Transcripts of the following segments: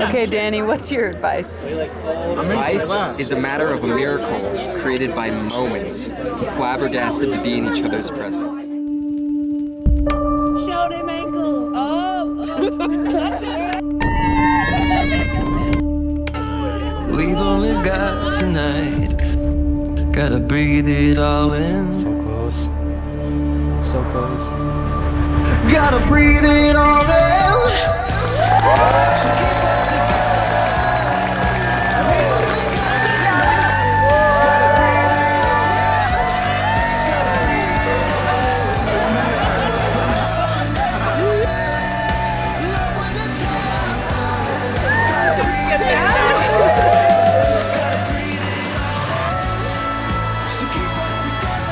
Okay, Danny, what's your advice? Life is a matter of a miracle created by moments, flabbergasted to be in each other's presence. Show them ankles. We've only got tonight. Gotta breathe it all in. So close. So close. Gotta breathe it all in. So keep us together.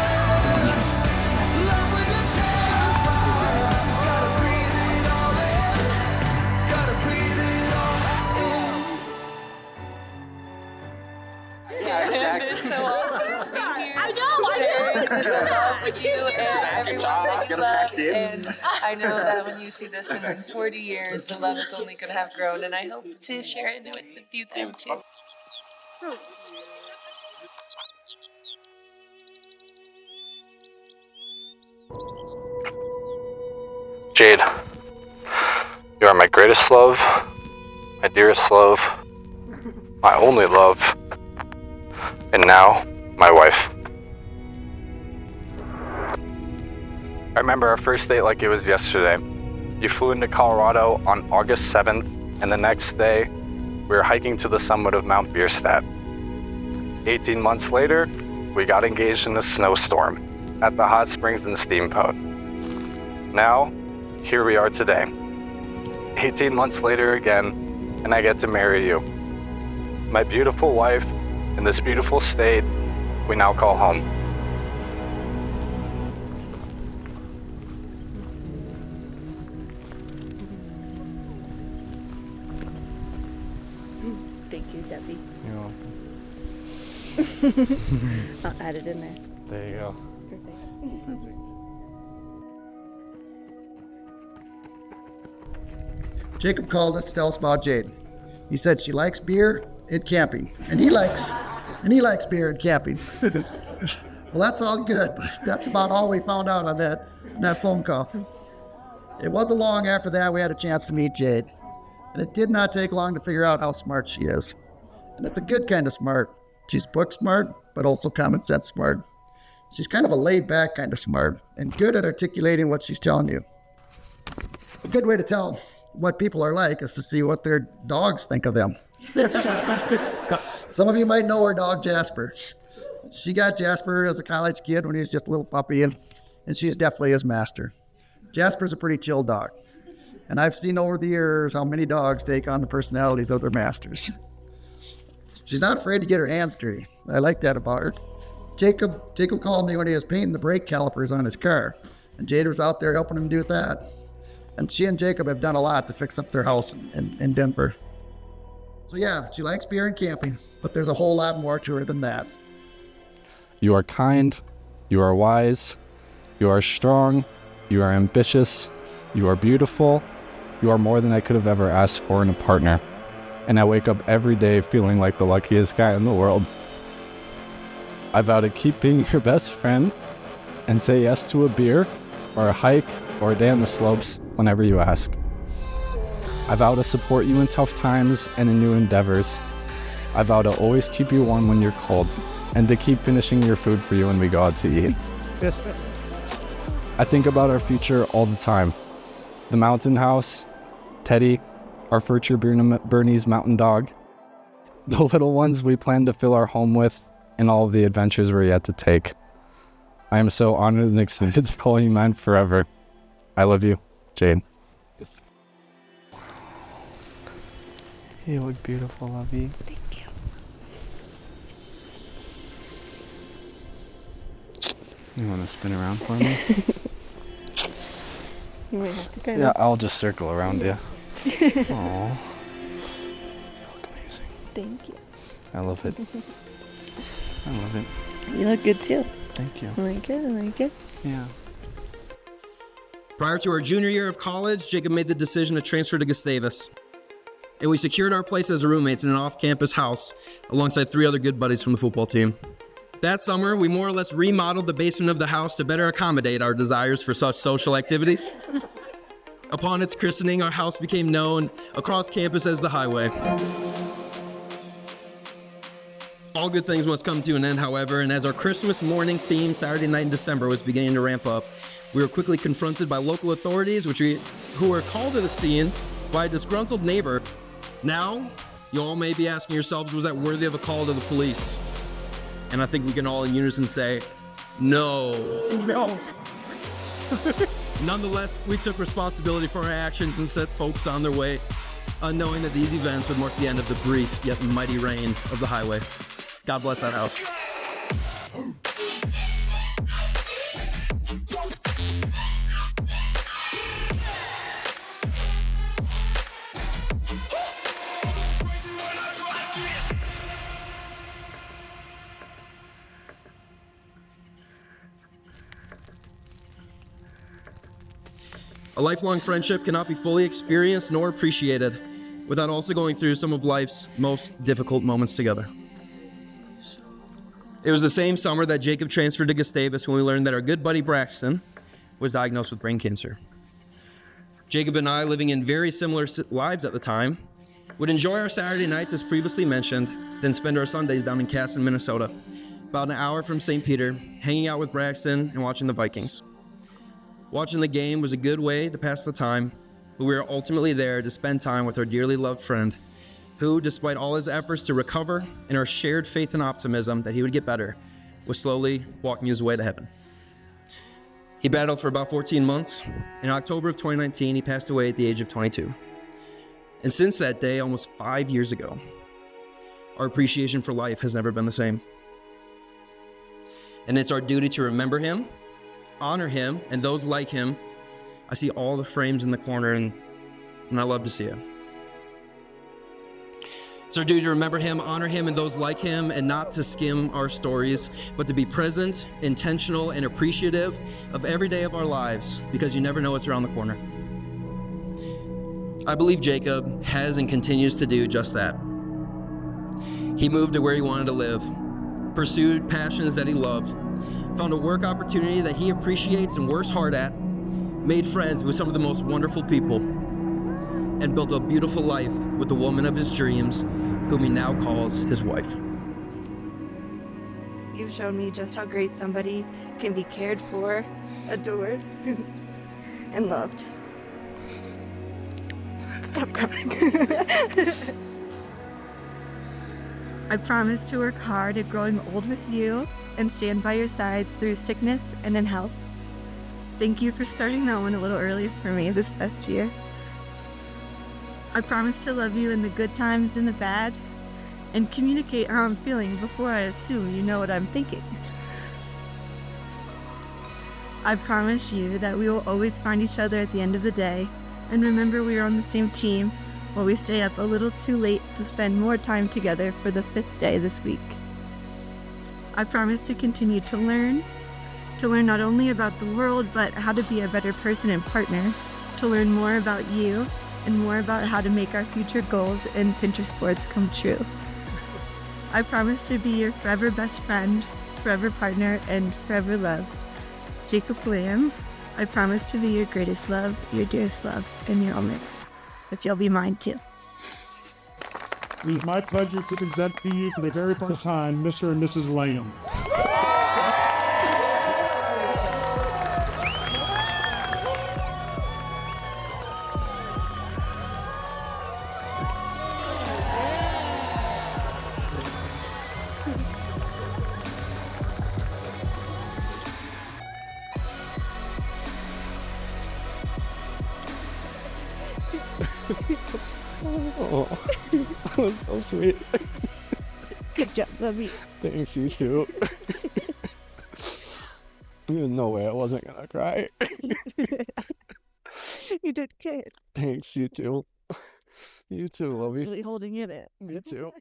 It's so awesome to be here. I know. Sharing the love with you and everyone that you love. And I know that when you see this in 40 years, the love is only going to have grown. And I hope to share it with you them too. Jade, you are my greatest love, my dearest love, my only love, and now, my wife. I remember our first date like it was yesterday. You flew into Colorado on August 7th, and the next day, we were hiking to the summit of Mount Bierstadt. 18 months later, we got engaged in a snowstorm at the Hot Springs and Steamboat. Now, here we are today. 18 months later again, and I get to marry you. My beautiful wife in this beautiful state we now call home. Thank you, Debbie. You're welcome. I'll add it in there. There you go. Perfect. Jacob called us to tell us about Jade. He said she likes beer and camping, and he likes beer and camping. Well, that's all good, but that's about all we found out on that phone call. It wasn't long after that we had a chance to meet Jade, and it did not take long to figure out how smart she is. And it's a good kind of smart. She's book smart, but also common sense smart. She's kind of a laid-back kind of smart, and good at articulating what she's telling you. A good way to tell what people are like is to see what their dogs think of them. Some of you might know her dog, Jasper. She got Jasper as a college kid when he was just a little puppy, and she's definitely his master. Jasper's a pretty chill dog, and I've seen over the years how many dogs take on the personalities of their masters. She's not afraid to get her hands dirty. I like that about her. Jacob called me when he was painting the brake calipers on his car, and Jade was out there helping him do that. And she and Jacob have done a lot to fix up their house in Denver. So yeah, she likes beer and camping, but there's a whole lot more to her than that. You are kind, you are wise, you are strong, you are ambitious, you are beautiful, you are more than I could have ever asked for in a partner. And I wake up every day feeling like the luckiest guy in the world. I vow to keep being your best friend and say yes to a beer or a hike or a day on the slopes whenever you ask. I vow to support you in tough times and in new endeavors. I vow to always keep you warm when you're cold and to keep finishing your food for you when we go out to eat. I think about our future all the time. The mountain house, Teddy, our future Bernese mountain dog, the little ones we plan to fill our home with, and all of the adventures we're yet to take. I am so honored and excited to call you mine forever. I love you, Jade. You look beautiful, Lovey. Thank you. You want to spin around for me? You might have to kind Yeah, of. I'll just circle around you. Aww. You look amazing. Thank you. I love it. I love it. You look good too. Thank you. I like it. I like it. Yeah. Prior to her junior year of college, Jacob made the decision to transfer to Gustavus. and we secured our place as roommates in an off-campus house alongside 3 other good buddies from the football team. That summer, we more or less remodeled the basement of the house to better accommodate our desires for such social activities. Upon its christening, our house became known across campus as the Highway. All good things must come to an end, however, and as our Christmas morning theme Saturday night in December was beginning to ramp up, we were quickly confronted by local authorities, who were called to the scene by a disgruntled neighbor. Now, you all may be asking yourselves, was that worthy of a call to the police? And I think we can all in unison say, no. No. Nonetheless, we took responsibility for our actions and set folks on their way, unknowing that these events would mark the end of the brief yet mighty reign of the Highway. God bless that house. A lifelong friendship cannot be fully experienced nor appreciated without also going through some of life's most difficult moments together. It was the same summer that Jacob transferred to Gustavus when we learned that our good buddy Braxton was diagnosed with brain cancer. Jacob and I, living in very similar lives at the time, would enjoy our Saturday nights as previously mentioned, then spend our Sundays down in Kahan, Minnesota, about an hour from St. Peter, hanging out with Braxton and watching the Vikings. Watching the game was a good way to pass the time, but we were ultimately there to spend time with our dearly loved friend, who, despite all his efforts to recover and our shared faith and optimism that he would get better, was slowly walking his way to heaven. He battled for about 14 months. In October of 2019, he passed away at the age of 22. And since that day, almost 5 years ago, our appreciation for life has never been the same. And it's our duty to remember him, honor him, and those like him. I see all the frames in the corner, and I love to see it. It's our duty to remember him, honor him, and those like him, and not to skim our stories, but to be present, intentional, and appreciative of every day of our lives, because you never know what's around the corner. I believe Jacob has and continues to do just that. He moved to where he wanted to live, pursued passions that he loved, found a work opportunity that he appreciates and works hard at, made friends with some of the most wonderful people, and built a beautiful life with the woman of his dreams, whom he now calls his wife. You've shown me just how great somebody can be cared for, adored, and loved. Stop crying. I promise to work hard at growing old with you and stand by your side through sickness and in health. Thank you for starting that one a little early for me this past year. I promise to love you in the good times and the bad, and communicate how I'm feeling before I assume you know what I'm thinking. I promise you that we will always find each other at the end of the day, and remember we are on the same team while we stay up a little too late to spend more time together for the 5th day this week. I promise to continue to learn not only about the world, but how to be a better person and partner, to learn more about you, and more about how to make our future goals in Pinterest boards come true. I promise to be your forever best friend, forever partner, and forever love. Jacob Lamb, I promise to be your greatest love, your dearest love, and your only. If you'll be mine too. It is my pleasure to present to you for the very first time, Mr. and Mrs. Lamb. Oh, that was so sweet. Good job, love you. Thanks, you too. There's no way I wasn't gonna cry. You did good. Thanks, you too. You too, love you. Really holding in it. Me too.